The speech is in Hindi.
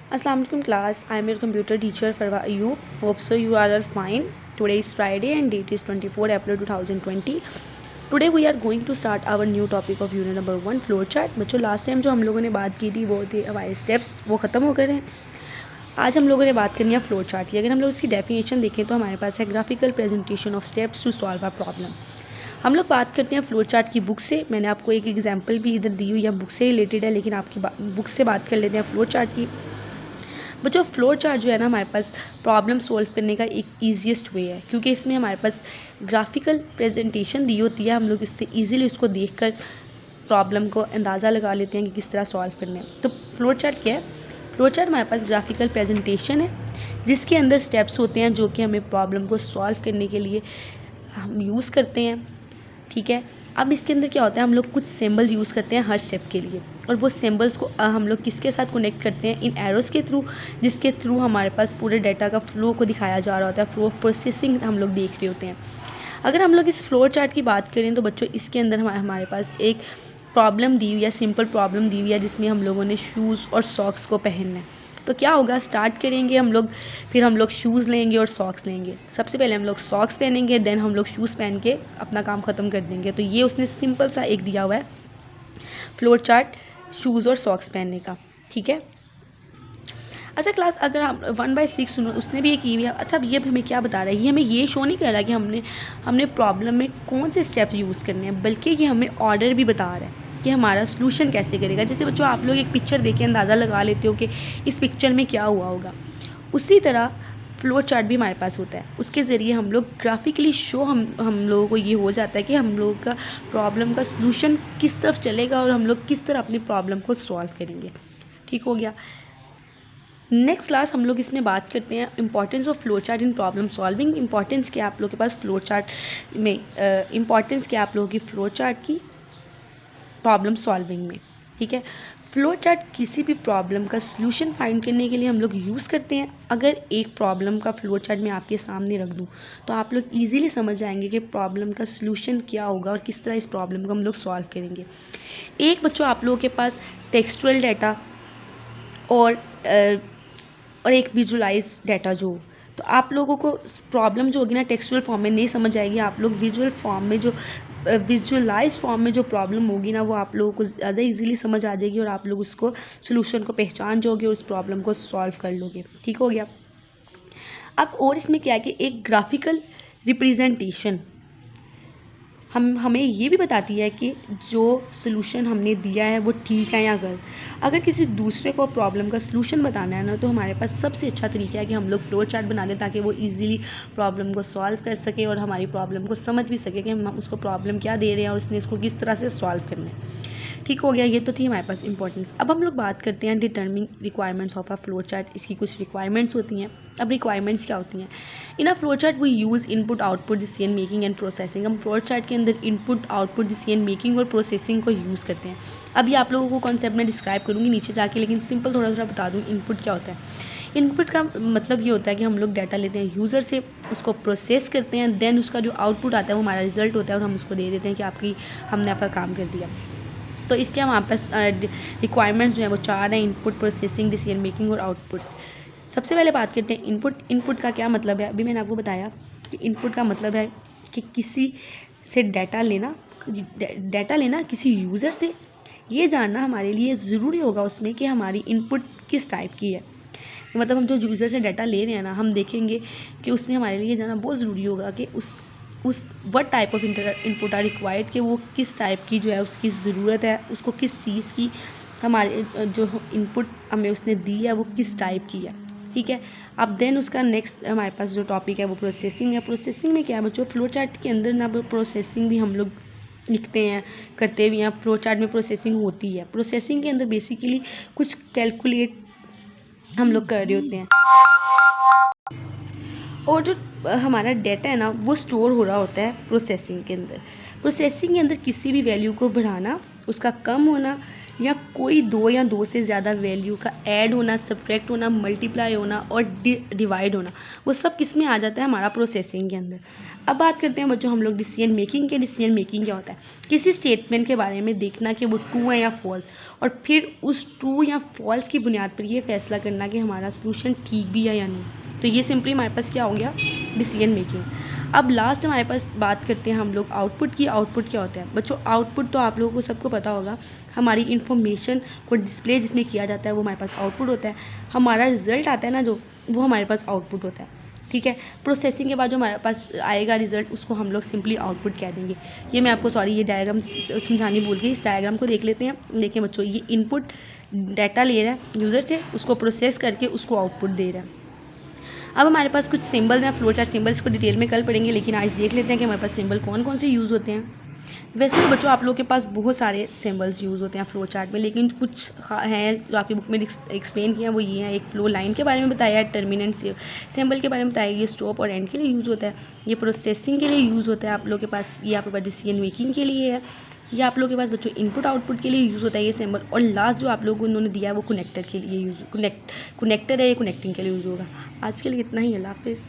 Assalamu alaikum class. I am your computer teacher Farwa Ayub. Hope so you all are fine. Today is Friday and date is 24 April 2020. Today we are going to start our new topic of unit number 1 flow chart. बच्चों लास्ट टाइम जो हम लोगों ने बात की थी वो थे हमारे स्टेप्स, वो ख़त्म हो गए हैं। आज हम लोगों ने बात करनी है फ्लो चार्ट की। अगर हम लोग इसकी डेफिनेशन देखें तो हमारे पास है graphical presentation of steps to solve a problem. हम लोग बात करते हैं फ्लो चार्ट की बुक से। मैंने आपको एक एग्जांपल भी इधर दी हुई है, बुक से रिलेटेड है, लेकिन आपकी बुक से बात कर लेते हैं फ्लो चार्ट की। बच्चों फ्लो चार्ट जो है ना हमारे पास प्रॉब्लम सॉल्व करने का एक ईजीएस्ट वे है, क्योंकि इसमें हमारे पास ग्राफिकल प्रेजेंटेशन दी होती है। हम लोग इससे ईजिली उसको देखकर प्रॉब्लम को अंदाज़ा लगा लेते हैं कि किस तरह सॉल्व करना है। तो फ्लो चार्ट क्या है? फ्लो चार्ट हमारे पास ग्राफिकल प्रेजेंटेशन है जिसके अंदर स्टेप्स होते हैं जो कि हमें प्रॉब्लम को सॉल्व करने के लिए हम यूज़ करते हैं। ठीक है, अब इसके अंदर क्या होता है, हम लोग कुछ सिंबल्स यूज़ करते हैं हर स्टेप के लिए, और वो सिंबल्स को हम लोग किसके साथ कनेक्ट करते हैं, इन एरोज़ के थ्रू, जिसके थ्रू हमारे पास पूरे डाटा का फ्लो को दिखाया जा रहा होता है। फ्लो ऑफ प्रोसेसिंग हम लोग देख रहे होते हैं। अगर हम लोग इस फ्लो चार्ट की बात करें तो बच्चों इसके अंदर हमारे पास एक प्रॉब्लम दी हुई है, सिंपल प्रॉब्लम दी हुई है, जिसमें हम लोगों ने शूज़ और सॉक्स को पहनना है। तो क्या होगा, स्टार्ट करेंगे हम लोग, फिर हम लोग शूज़ लेंगे और सॉक्स लेंगे। सबसे पहले हम लोग सॉक्स पहनेंगे, देन हम लोग शूज़ पहन के अपना काम ख़त्म कर देंगे। तो ये उसने सिंपल सा एक दिया हुआ है फ्लो चार्ट शूज़ और सॉक्स पहनने का। ठीक है, अच्छा क्लास, अगर हम 1/6 सुनो, उसने भी ये की हुई है। अच्छा, ये हमें क्या बता रहा है, ये हमें ये शो नहीं कर रहा कि हमने प्रॉब्लम में कौन से स्टेप्स यूज़ करने हैं, बल्कि ये हमें ऑर्डर भी बता रहा है कि हमारा सॉल्यूशन कैसे करेगा। जैसे बच्चों आप लोग एक पिक्चर देख के अंदाज़ा लगा लेते हो कि इस पिक्चर में क्या हुआ होगा, उसी तरह फ्लो चार्ट भी हमारे पास होता है। उसके ज़रिए हम लोग ग्राफिकली शो हम लोगों को ये हो जाता है कि हम लोगों का प्रॉब्लम का सॉल्यूशन किस तरफ चलेगा और हम लोग किस तरह अपनी प्रॉब्लम को सॉल्व करेंगे। ठीक हो गया। नेक्स्ट क्लास हम लोग इसमें बात करते हैं importance of flow chart in problem solving. Importance क्या आप लोगों के पास फ्लो चार्ट में, इंपॉर्टेंस क्या आप लोगों की फ्लो चार्ट की प्रॉब्लम सॉल्विंग में। ठीक है, फ्लो चार्ट किसी भी प्रॉब्लम का सॉल्यूशन फाइंड करने के लिए हम लोग यूज़ करते हैं। अगर एक प्रॉब्लम का फ्लो चार्ट मैं आपके सामने रख दूं तो आप लोग इजीली समझ जाएंगे कि प्रॉब्लम का सॉल्यूशन क्या होगा और किस तरह इस प्रॉब्लम को हम लोग सॉल्व करेंगे। एक बच्चों आप लोगों के पास टेक्सचुअल डाटा और एक विजुअलाइज डाटा जो, तो आप लोगों को प्रॉब्लम जो होगी ना टेक्सचुअल फॉर्म में नहीं समझ आएगी। आप लोग विजुअल फॉर्म में जो विजुअलाइज फॉर्म में जो प्रॉब्लम होगी ना वो आप लोगों को ज़्यादा इजीली समझ आ जाएगी और आप लोग उसको सोल्यूशन को पहचान जाओगे और उस प्रॉब्लम को सॉल्व कर लोगे। ठीक हो गया। अब और इसमें क्या है कि एक ग्राफिकल रिप्रेजेंटेशन हमें ये भी बताती है कि जो सोल्यूशन हमने दिया है वो ठीक है या गलत। अगर किसी दूसरे को प्रॉब्लम का सोल्यूशन बताना है ना, तो हमारे पास सबसे अच्छा तरीका है कि हम लोग फ्लो चार्ट बना दें ताकि वो इजीली प्रॉब्लम को सॉल्व कर सके और हमारी प्रॉब्लम को समझ भी सके कि हम उसको प्रॉब्लम क्या दे रहे हैं और उसने इसको किस तरह से सॉल्व करना है। ठीक हो गया, ये तो थी हमारे पास इंपॉर्टेंस। अब हम लोग बात करते हैं डिटर्मिंग requirements of a flow chart. इसकी कुछ रिक्वायरमेंट्स होती हैं। अब रिक्वायरमेंट्स क्या होती हैं? In a flow chart we use input output decision making and processing. हम फ्लो चार्ट के अंदर इनपुट आउटपुट डिसीजन मेकिंग और प्रोसेसिंग को यूज़ करते हैं। अभी आप लोगों को कॉन्सेप्ट में डिस्क्राइब करूँगी नीचे जाके, लेकिन सिंपल थोड़ा थोड़ा बता दूँ इनपुट क्या होता है। इनपुट का मतलब ये होता है कि हम लोग डाटा लेते हैं यूज़र से, उसको प्रोसेस करते हैं, देन उसका जो आउटपुट आता है वो हमारा रिजल्ट होता है और हम उसको दे देते हैं कि हमने आपका काम कर दिया। तो इसके हमारे पास रिक्वायरमेंट्स जो है वो 4 हैं: इनपुट, प्रोसेसिंग, डिसीजन मेकिंग और आउटपुट। सबसे पहले बात करते हैं इनपुट। इनपुट का क्या मतलब है? अभी मैंने आपको बताया कि इनपुट का मतलब है कि किसी से डाटा लेना किसी यूज़र से, ये जानना हमारे लिए ज़रूरी होगा उसमें कि हमारी इनपुट किस टाइप की है। मतलब हम जो यूज़र से डाटा ले रहे हैं ना, हम देखेंगे कि उसमें हमारे लिए जानना बहुत ज़रूरी होगा कि उस what type of input are required, कि वो किस टाइप की जो है उसकी ज़रूरत है, उसको किस चीज़ की हमारे जो इनपुट हमें उसने दी है वो किस टाइप की है। ठीक है, अब देन उसका नेक्स्ट हमारे पास जो टॉपिक है वो प्रोसेसिंग है। प्रोसेसिंग में क्या है बच्चों, फ्लो चार्ट के अंदर ना प्रोसेसिंग भी हम लोग लिखते हैं, करते भी हैं। फ्लो चार्ट में प्रोसेसिंग होती है। प्रोसेसिंग के अंदर बेसिकली कुछ कैलकुलेट हम लोग कर रहे होते हैं और जो हमारा डाटा है ना वो स्टोर हो रहा होता है प्रोसेसिंग के अंदर। प्रोसेसिंग के अंदर किसी भी वैल्यू को बढ़ाना, उसका कम होना या कोई दो या दो से ज़्यादा वैल्यू का ऐड होना, सब्ट्रैक्ट होना, मल्टीप्लाई होना और डिवाइड होना, वो सब किस में आ जाता है, हमारा प्रोसेसिंग के अंदर। अब बात करते हैं बच्चों हम लोग डिसीजन मेकिंग के। डिसीजन मेकिंग क्या होता है, किसी स्टेटमेंट के बारे में देखना कि वो ट्रू है या फॉल्स, और फिर उस ट्रू या फॉल्स की बुनियाद पर ये फैसला करना कि हमारा सोल्यूशन ठीक भी है या नहीं। तो ये सिंपली हमारे पास क्या हो गया, डिसीजन मेकिंग। अब लास्ट हमारे पास बात करते हैं हम लोग आउटपुट की। आउटपुट क्या होता है बच्चों, आउटपुट तो आप लोगों को सबको पता होगा, हमारी इन्फॉर्मेशन को डिस्प्ले जिसमें किया जाता है वो हमारे पास आउटपुट होता है। हमारा रिजल्ट आता है ना जो, वो हमारे पास आउटपुट होता है, ठीक है। प्रोसेसिंग के बाद जो हमारे पास आएगा रिजल्ट, उसको हम लोग सिंपली आउटपुट कह देंगे। ये मैं आपको ये डायग्राम समझानी भूल गई, इस डायग्राम को देख लेते हैं। देखिए बच्चों, ये इनपुट डाटा ले रहा है यूज़र से, उसको प्रोसेस करके उसको आउटपुट दे रहा है। अब हमारे पास कुछ सिंबल्स हैं, फ्लो चार्ट सिंबल्स को डिटेल में कल पढ़ेंगे, लेकिन आज देख लेते हैं कि हमारे पास सिंबल कौन कौन से यूज़ होते हैं। वैसे तो बच्चों आप लोगों के पास बहुत सारे सिंबल्स यूज़ होते हैं फ्लो चार्ट में, लेकिन कुछ हैं जो आपकी बुक में एक्सप्लेन किया है, वो ये है। एक फ्लो लाइन के बारे में बताया है, टर्मिनेंट सिंबल के बारे में बताया, ये स्टॉप और एंड के लिए यूज़ होता है, ये प्रोसेसिंग के लिए यूज़ होता है आप लोगों के पास, ये आपके पास डिसीजन मेकिंग के लिए है, ये आप लोगों के पास बच्चों इनपुट आउटपुट के लिए यूज़ होता है ये सिंबल, और लास्ट जो आप लोगों को उन्होंने दिया है वो कनेक्टर के लिए यूज़, कनेक्टर है, ये कनेक्टिंग के लिए यूज़ होगा। आज के लिए इतना ही, अल्लाह हाफिज़।